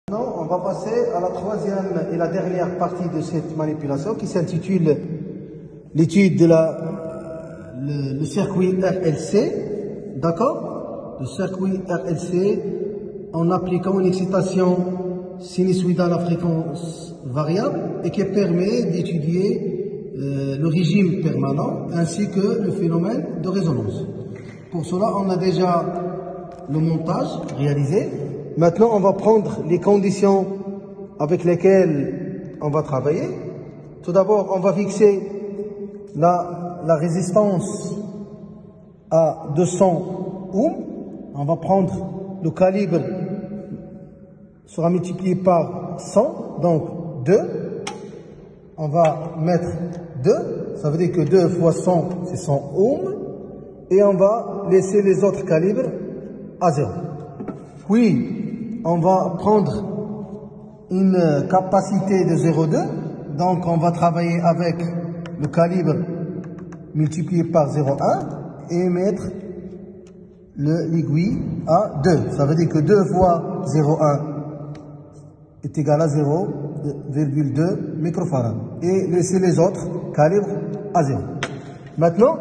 Maintenant, on va passer à la troisième et la dernière partie de cette manipulation qui s'intitule l'étude de le circuit RLC, d'accord? Le circuit RLC en appliquant une excitation sinusoïdale à fréquence variable et qui permet d'étudier le régime permanent ainsi que le phénomène de résonance. Pour cela, on a déjà le montage réalisé. Maintenant, on va prendre les conditions avec lesquelles on va travailler. Tout d'abord, on va fixer la résistance à 200 ohms. On va prendre le calibre, sera multiplié par 100, donc 2. On va mettre 2, ça veut dire que 2 fois 100, c'est 100 ohms. Et on va laisser les autres calibres à 0. Puis, on va prendre une capacité de 0,2. Donc, on va travailler avec le calibre multiplié par 0,1 et mettre l'aiguille à 2. Ça veut dire que 2 fois 0,1 est égal à 0,2 microfarad. Et laisser les autres calibres à 0. Maintenant,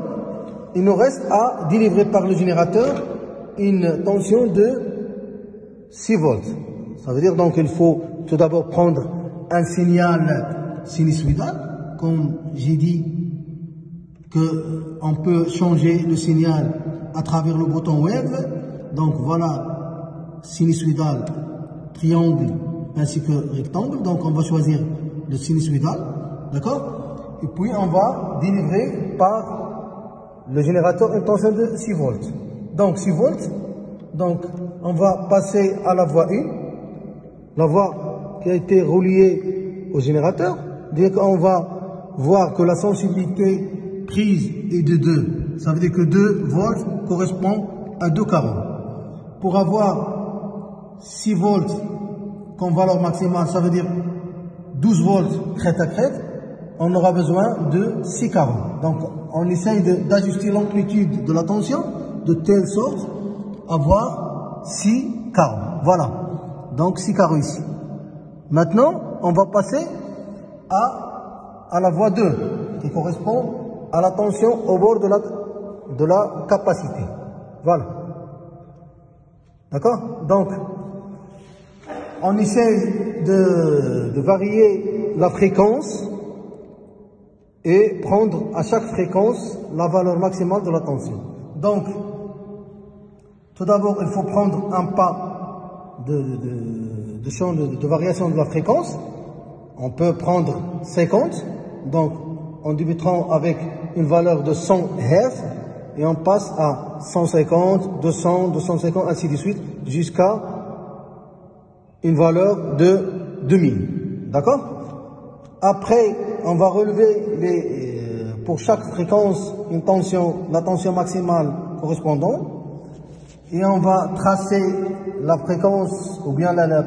il nous reste à délivrer par le générateur une tension de 6 volts. Ça veut dire donc qu'il faut tout d'abord prendre un signal sinusoïdal. Comme j'ai dit qu'on peut changer le signal à travers le bouton wave. Donc voilà, sinusoïdal, triangle ainsi que rectangle. Donc on va choisir le sinusoïdal, d'accord? Et puis on va délivrer par le générateur une tension de 6 volts. Donc 6 volts. Donc, on va passer à la voie 1, la voie qui a été reliée au générateur. Dès qu'on va voir que la sensibilité prise est de 2, ça veut dire que 2 volts correspond à 2,40. Pour avoir 6 volts comme valeur maximale, ça veut dire 12 volts crête à crête, on aura besoin de 6,40. Donc, on essaye d'ajuster l'amplitude de la tension de telle sorte avoir 6,40. Voilà. Donc 6,40 ici. Maintenant, on va passer à la voie 2, qui correspond à la tension au bord de la capacité. Voilà. D'accord? Donc, on essaie de varier la fréquence et prendre à chaque fréquence la valeur maximale de la tension. Donc, tout d'abord, il faut prendre un pas de champ de variation de la fréquence. On peut prendre 50. Donc, en débutant avec une valeur de 100 Hz et on passe à 150, 200, 250, ainsi de suite, jusqu'à une valeur de 2000. D'accord? Après, on va relever pour chaque fréquence une tension, la tension maximale correspondante. Et on va tracer la fréquence, ou bien la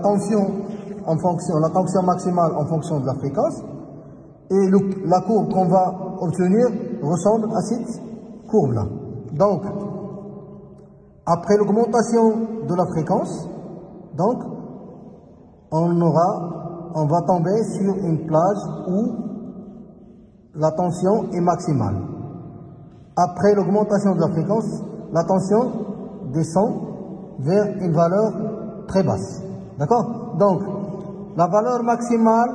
tension en fonction, la tension maximale en fonction de la fréquence. Et la courbe qu'on va obtenir ressemble à cette courbe-là. Donc, après l'augmentation de la fréquence, donc, on va tomber sur une plage où la tension est maximale. Après l'augmentation de la fréquence, la tension descend vers une valeur très basse. D'accord? Donc, la valeur maximale,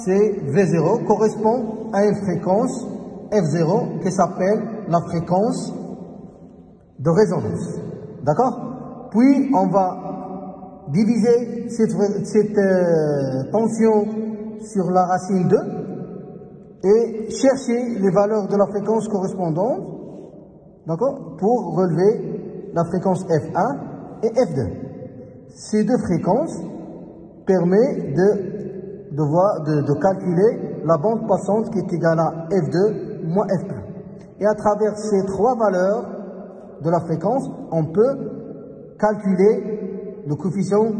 c'est V0, correspond à une fréquence F0 qui s'appelle la fréquence de résonance. D'accord? Puis, on va diviser cette tension sur la racine 2 et chercher les valeurs de la fréquence correspondante. D'accord? Pour relever la fréquence F1 et F2. Ces deux fréquences permettent de calculer la bande passante qui est égale à F2 moins F1. Et à travers ces trois valeurs de la fréquence, on peut calculer le coefficient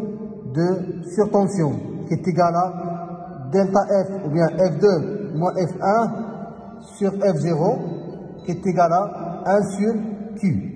de surtension qui est égal à delta F ou bien F2 moins F1 sur F0 qui est égal à 1 sur Q.